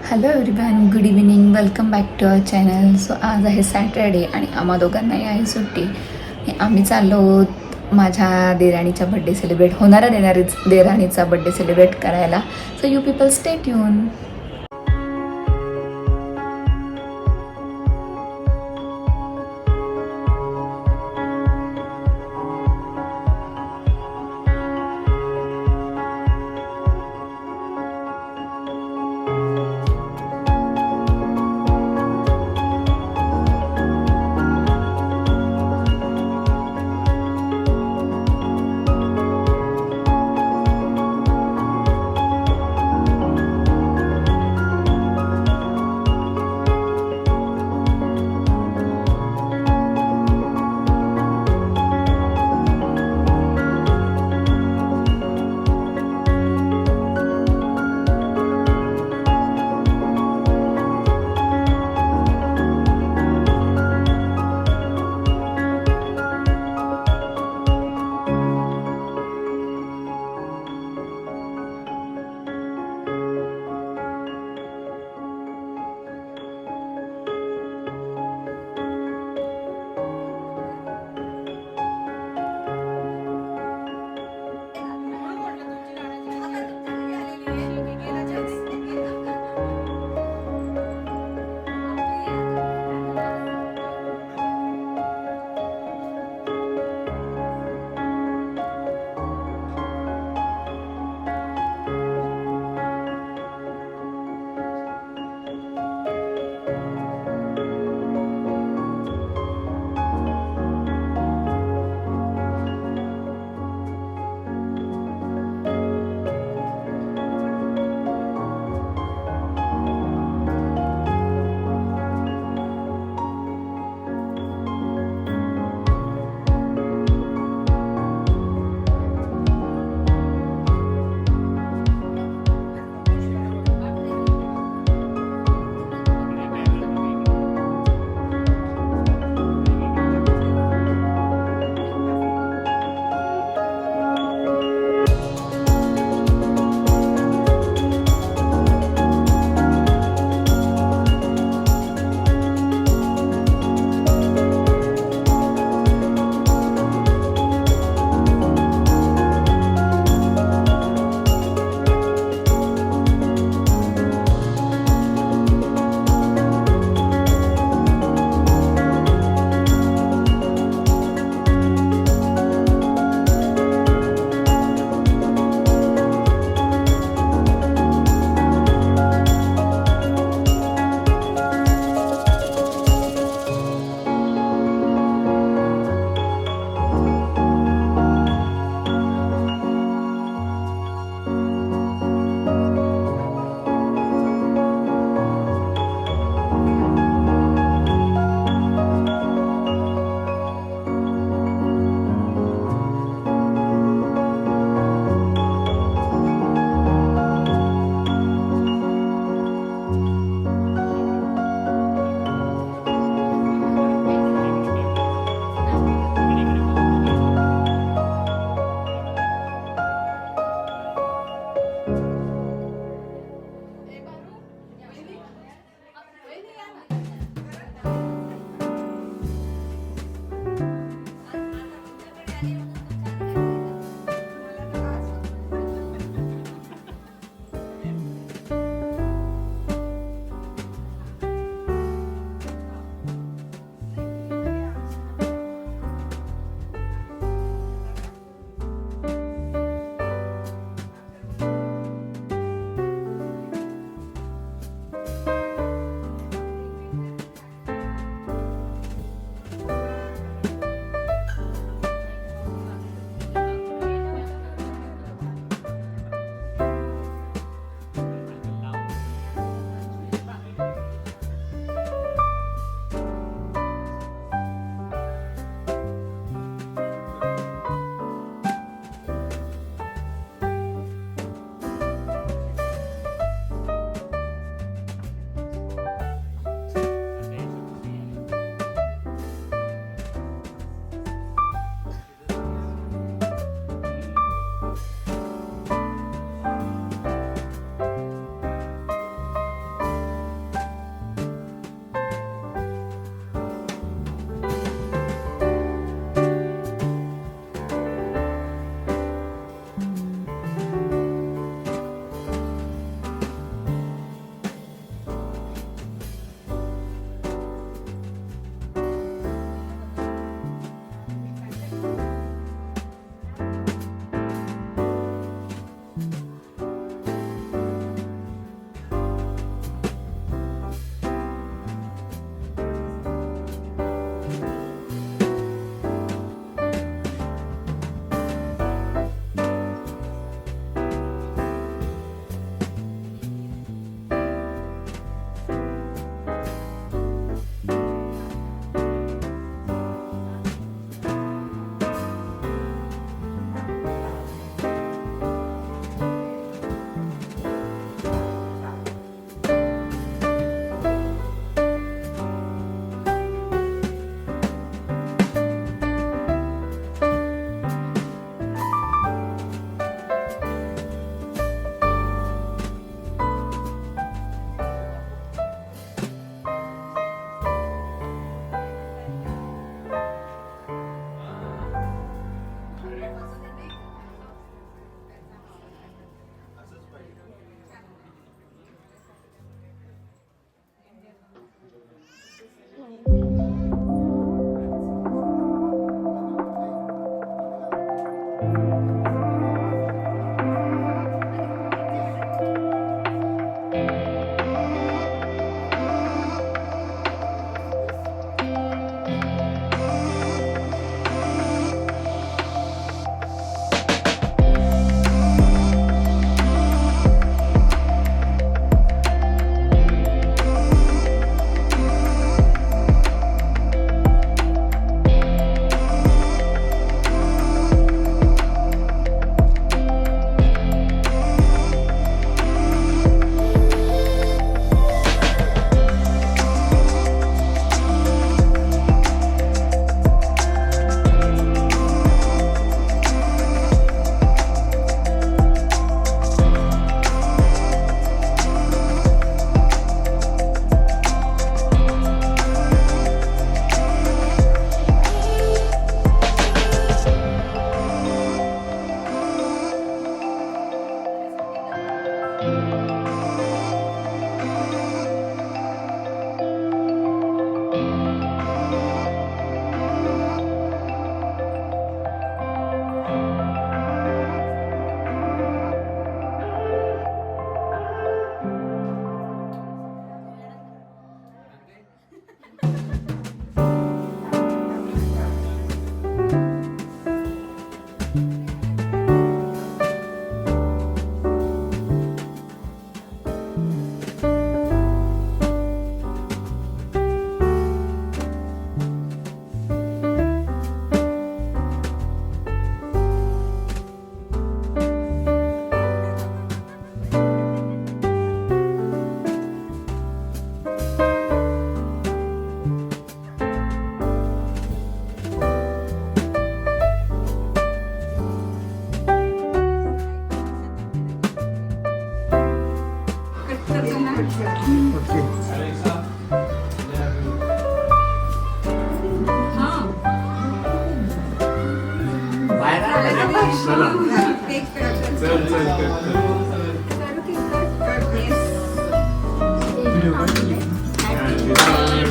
Hello everyone, good evening. Welcome back to our channel. So आज आहे Saturday आणि आम्हा दोघांनाही आहे सुट्टी. आम्ही चाललो आहोत माझ्या देराणीचा बड्डे सेलिब्रेट होणाऱ्या देराणीचा बड्डे सेलिब्रेट करायला. So you people stay tune.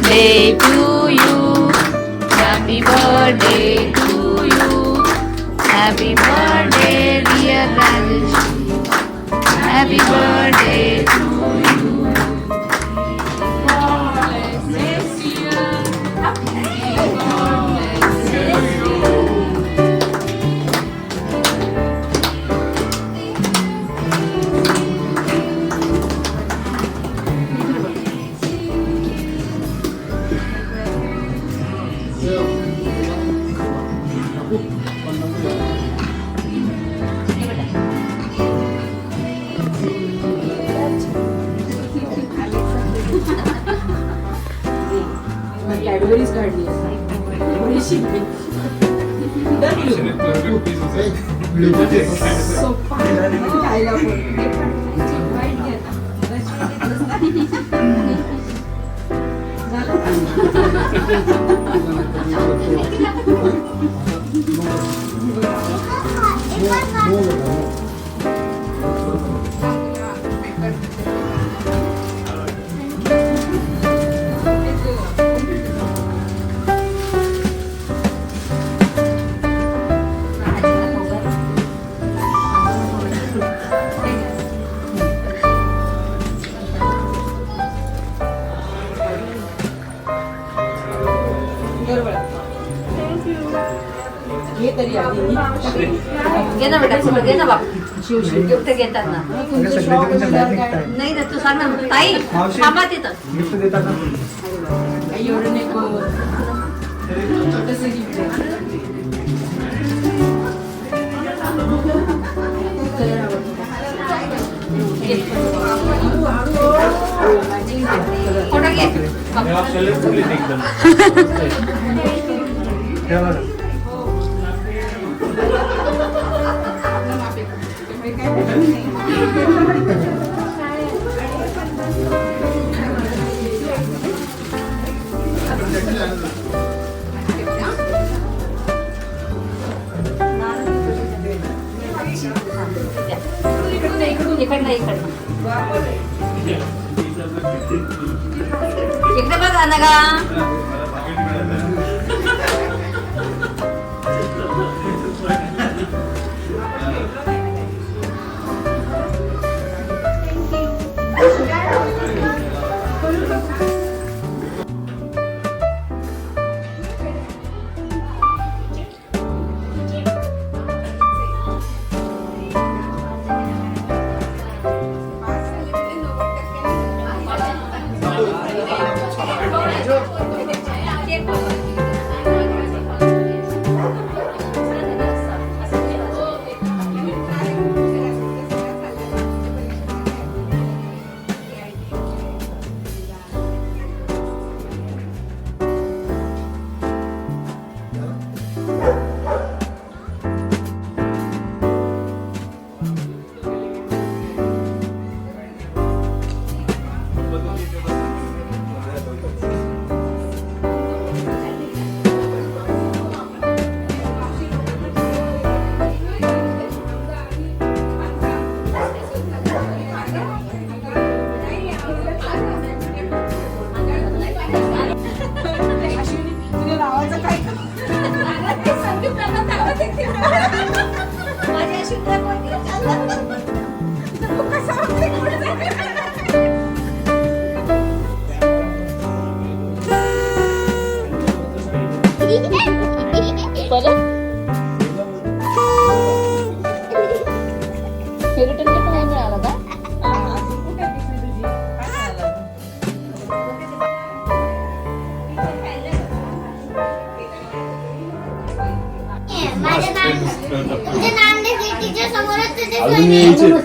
Day to you, happy birthday to you, happy birthday dear Rajeshri, happy birthday to you. Cadbury's काढली खायला घे ना बेटा फुलं घे ना बाप शिव शिव गिफ्ट घेतात ना नाही ना तू सांग ना ताई थांबा तिथं गिफ्ट देतात ना एवढं नाही छोटंसं गिफ्ट फोटो घे इकडनं इकडे बघा ना का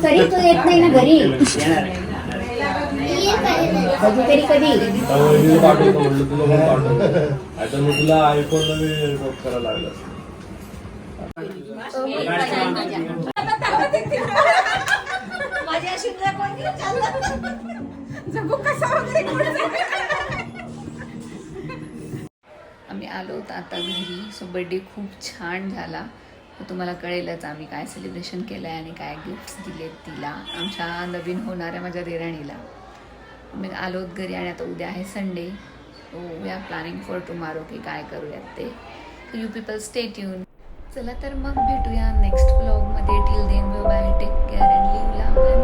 तरी तू येत नाही ना घरी कधीतरी कधी आता मी तुला आयफोनला मी करायला लागला आम्ही आलो होतो आता घरी. सो बर्थडे खूप छान झाला तर तुम्हाला कळेलच आम्ही काय सेलिब्रेशन केलं आहे आणि काय गिफ्ट्स दिलेत तिला, आमच्या नवीन होणाऱ्या माझ्या देराणीला. मी आलोत घरी आणि आता उद्या आहे Sunday. We are planning for tomorrow की काय करूयात ते. You people stay tuned. चला तर मग भेटूया नेक्स्ट व्लॉगमध्ये. Till then bye, take care and live love.